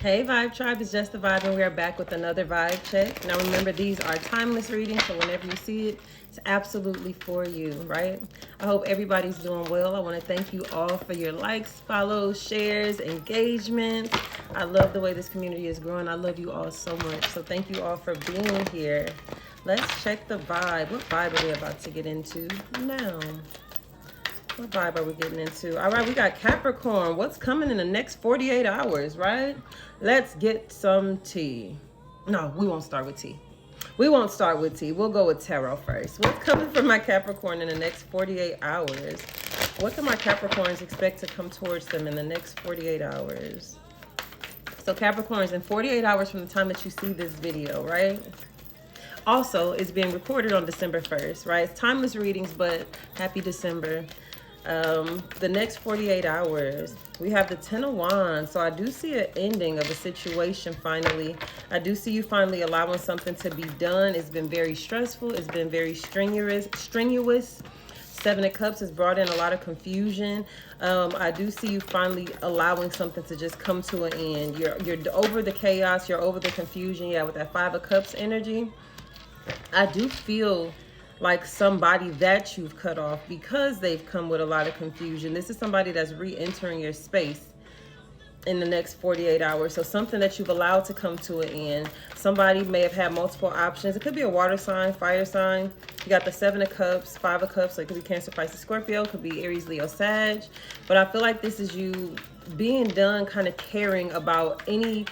Hey Vibe Tribe, it's just the vibe and we are back with another vibe check. Now remember, these are timeless readings, so whenever you see it, it's absolutely for you, right? I hope everybody's doing well. I want to thank you all for your likes, follows, shares, engagement. I love the way this community is growing. I love you all so much. So thank you all for being here. Let's check the vibe. What vibe are we about to get into now? What vibe are we getting into? All right, we got Capricorn. What's coming in the next 48 hours, right? Let's get some tea. No, we won't start with tea. We won't start with tea. We'll go with tarot first. What's coming for my Capricorn in the next 48 hours? What can my Capricorns expect to come towards them in the next 48 hours? So Capricorns, in 48 hours from the time that you see this video, right? Also, it's being recorded on December 1st, right? It's timeless readings, but happy December. The next 48 hours, we have the 10 of Wands. So I do see an ending of a situation finally. I do see you finally allowing something to be done. It's been very stressful. It's been very strenuous. Seven of Cups has brought in a lot of confusion. I do see you finally allowing something to just come to an end. You're over the chaos. You're over the confusion. Yeah, with that Five of Cups energy. I do feel like somebody that you've cut off because they've come with a lot of confusion. This is somebody that's re-entering your space in the next 48 hours. So something that you've allowed to come to an end. Somebody may have had multiple options. It could be a water sign, fire sign. You got the Seven of Cups, Five of Cups. So it could be Cancer, Pisces, Scorpio. It could be Aries, Leo, Sag. But I feel like this is you being done, kind of caring about any...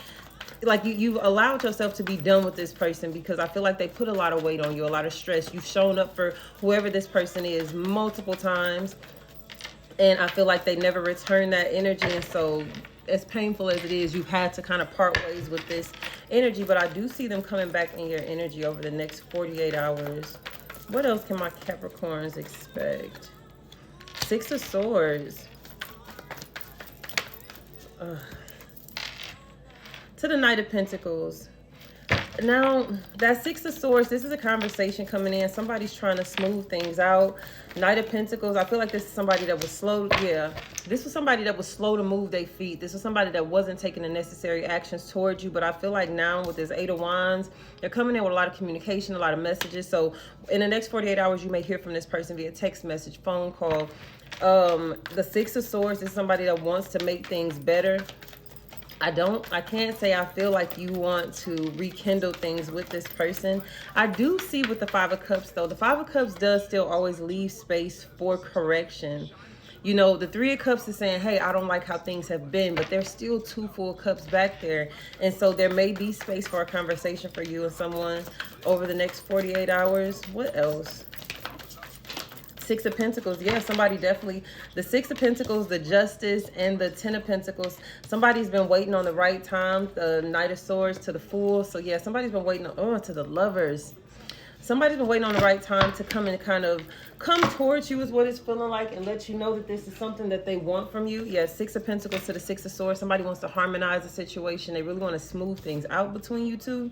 like you've allowed yourself to be done with this person because I feel like they put a lot of weight on you, a lot of stress. You've shown up for whoever this person is multiple times, and I feel like they never return that energy. And so as painful as it is, you've had to kind of part ways with this energy, but I do see them coming back in your energy over the next 48 hours. What else can my Capricorns expect? Six of Swords. To the Knight of Pentacles. Now, that Six of Swords, this is a conversation coming in. Somebody's trying to smooth things out. Knight of Pentacles, I feel like this is somebody that was slow. Yeah, this was somebody that was slow to move their feet. This was somebody that wasn't taking the necessary actions towards you. But I feel like now with this Eight of Wands, they're coming in with a lot of communication, a lot of messages. So in the next 48 hours, you may hear from this person via text message, phone call. The Six of Swords is somebody that wants to make things better. I can't say I feel like you want to rekindle things with this person. I do see with the Five of Cups, though, the Five of Cups does still always leave space for correction. You know, the Three of Cups is saying, hey, I don't like how things have been, but there's still two full cups back there. And so there may be space for a conversation for you and someone over the next 48 hours. What else? Six of Pentacles. Yeah, somebody definitely, the Six of Pentacles, the Justice, and the Ten of Pentacles. Somebody's been waiting on the right time. The Knight of Swords to the Fool. So yeah, somebody's been waiting on, to the Lovers. Somebody's been waiting on the right time to come and kind of come towards you is what it's feeling like, and let you know that this is something that they want from you. Yeah, Six of Pentacles to the Six of Swords. Somebody wants to harmonize the situation. They really want to smooth things out between you two.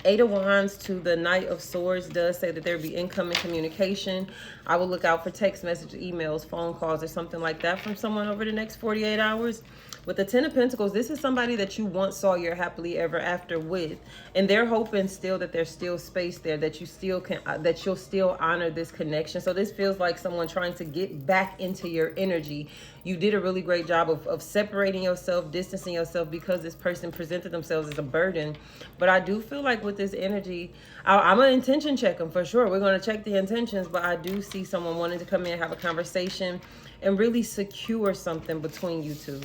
Eight of Wands to the Knight of Swords does say that there be incoming communication. I will look out for text messages, emails, phone calls, or something like that from someone over the next 48 hours. With the Ten of Pentacles, this is somebody that you once saw your happily ever after with. And they're hoping still that there's still space there, that you still can, that you'll still honor this connection. So this feels like someone trying to get back into your energy. You did a really great job of separating yourself, distancing yourself, because this person presented themselves as a burden. But I do feel like with this energy, I'm going to intention check them for sure. We're going to check the intentions, but I do see someone wanting to come in and have a conversation and really secure something between you two.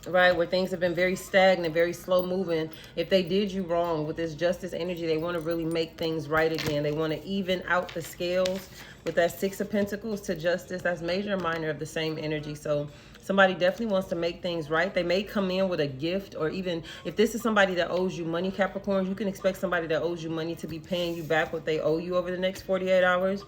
Right, where things have been very stagnant, very slow moving. If they did you wrong with this Justice energy, they want to really make things right again. They want to even out the scales. With that Six of Pentacles to Justice, that's major and minor of the same energy. So somebody definitely wants to make things right. They may come in with a gift, or even if this is somebody that owes you money, Capricorns, you can expect somebody that owes you money to be paying you back what they owe you over the next 48 hours.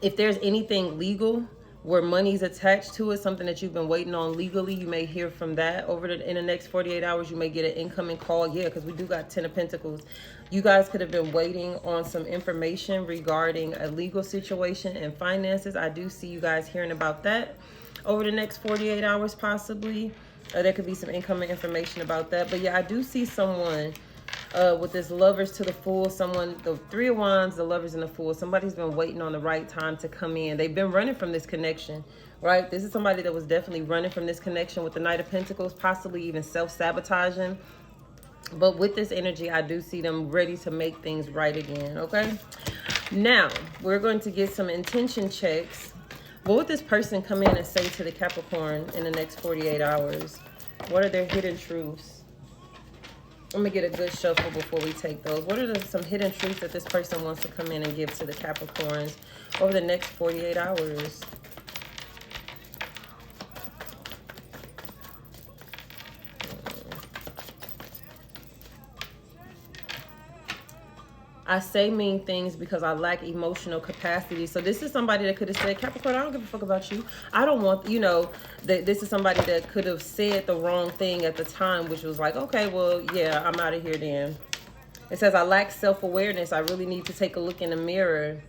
If there's anything legal where money's attached to it, something that you've been waiting on legally, you may hear from that in the next 48 hours. You may get an incoming call. Yeah, because we do got Ten of Pentacles. You guys could have been waiting on some information regarding a legal situation and finances. I do see you guys hearing about that over the next 48 hours possibly. There could be some incoming information about that. But yeah, I do see someone with this lovers to the Fool, someone, the Three of Wands, the lovers and the Fool. Somebody's been waiting on the right time to come in. They've been running from this connection, right? This is somebody that was definitely running from this connection with the Knight of Pentacles, possibly even self-sabotaging. But with this energy, I do see them ready to make things right again, okay? Now, we're going to get some intention checks. What would this person come in and say to the Capricorn in the next 48 hours? What are their hidden truths? I'm going to get a good shuffle before we take those. What are some hidden truths that this person wants to come in and give to the Capricorns over the next 48 hours? I say mean things because I lack emotional capacity. So this is somebody that could have said, Capricorn, I don't give a fuck about you. I don't want, you know, this is somebody that could have said the wrong thing at the time, which was like, okay, well, yeah, I'm out of here then. It says, I lack self-awareness. I really need to take a look in the mirror.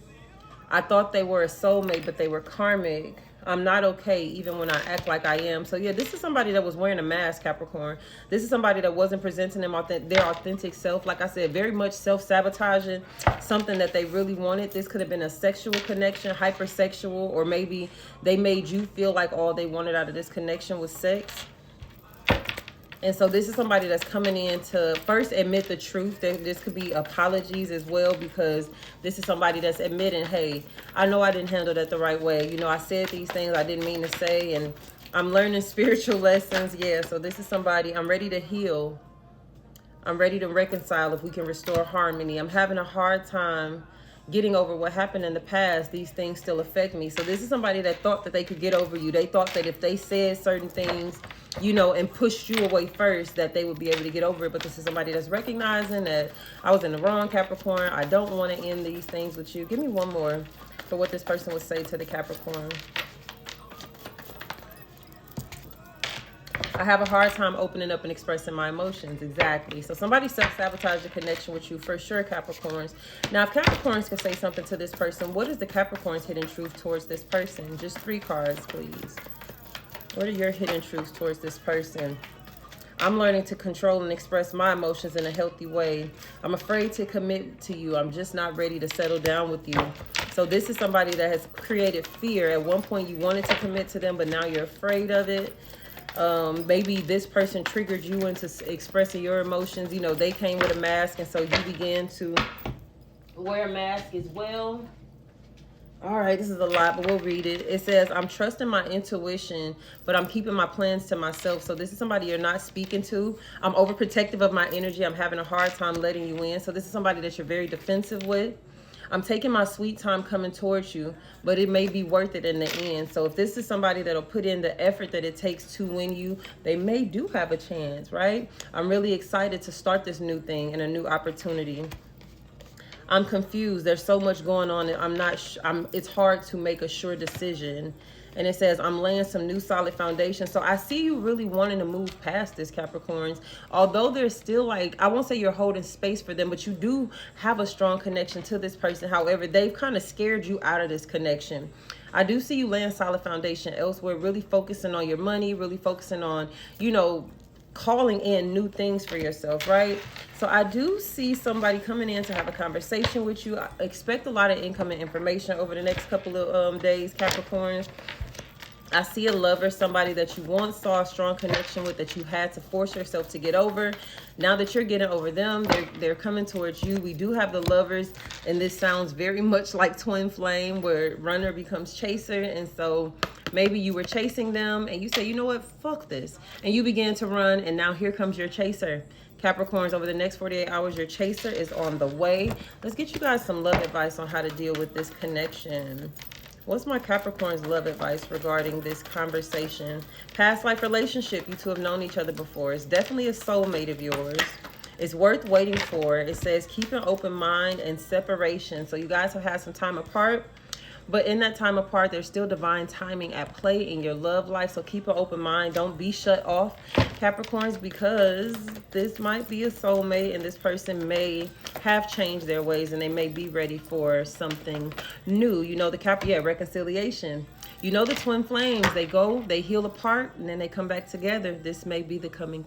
I thought they were a soulmate, but they were karmic. I'm not okay even when I act like I am. So yeah, this is somebody that was wearing a mask, Capricorn. This is somebody that wasn't presenting them their authentic self. Like I said, very much self-sabotaging, something that they really wanted. This could have been a sexual connection, hypersexual, or maybe they made you feel like all they wanted out of this connection was sex. And so this is somebody that's coming in to first admit the truth. This could be apologies as well, because this is somebody that's admitting, hey, I know I didn't handle that the right way. You know, I said these things I didn't mean to say, and I'm learning spiritual lessons. Yeah, so this is somebody, I'm ready to heal. I'm ready to reconcile if we can restore harmony. I'm having a hard time getting over what happened in the past. These things still affect me. So this is somebody that thought that they could get over you. They thought that if they said certain things, you know, and pushed you away first, that they would be able to get over it. But this is somebody that's recognizing that I was in the wrong, Capricorn. I don't want to end these things with you. Give me one more for what this person would say to the Capricorn. I have a hard time opening up and expressing my emotions. Exactly. So somebody self-sabotaged the connection with you for sure, Capricorns. Now, if Capricorns can say something to this person, what is the Capricorn's hidden truth towards this person? Just 3 cards, please. What are your hidden truths towards this person? I'm learning to control and express my emotions in a healthy way. I'm afraid to commit to you. I'm just not ready to settle down with you. So this is somebody that has created fear. At one point you wanted to commit to them, but now you're afraid of it. Maybe this person triggered you into expressing your emotions. You know, they came with a mask, and so you began to wear a mask as well. All right, this is a lot, but we'll read it. It says, I'm trusting my intuition, but I'm keeping my plans to myself. So this is somebody you're not speaking to. I'm overprotective of my energy. I'm having a hard time letting you in. So this is somebody that you're very defensive with. I'm taking my sweet time coming towards you, but it may be worth it in the end. So if this is somebody that'll put in the effort that it takes to win you, they may do have a chance, right? I'm really excited to start this new thing and a new opportunity. I'm confused. There's so much going on. It's hard to make a sure decision. And it says, I'm laying some new solid foundation. So I see you really wanting to move past this, Capricorns. Although there's still like, I won't say you're holding space for them, but you do have a strong connection to this person. However, they've kind of scared you out of this connection. I do see you laying solid foundation elsewhere, really focusing on your money, really focusing on, you know, calling in new things for yourself, right? So I do see somebody coming in to have a conversation with you. I expect a lot of incoming information over the next couple of days, Capricorns. I see a lover, somebody that you once saw a strong connection with, that you had to force yourself to get over. Now that you're getting over them, they're coming towards you. We do have the Lovers, and this sounds very much like twin flame, where runner becomes chaser. And so maybe you were chasing them and you say, you know what, fuck this. And you began to run, and now here comes your chaser. Capricorns, over the next 48 hours, your chaser is on the way. Let's get you guys some love advice on how to deal with this connection. What's my Capricorn's love advice regarding this conversation? Past life relationship. You two have known each other before. It's definitely a soulmate of yours. It's worth waiting for. It says keep an open mind and separation. So you guys have had some time apart. But in that time apart, there's still divine timing at play in your love life. So keep an open mind. Don't be shut off, Capricorns, because this might be a soulmate, and this person may have changed their ways, and they may be ready for something new. You know, reconciliation. You know the twin flames, they go, they heal apart, and then they come back together. This may be the coming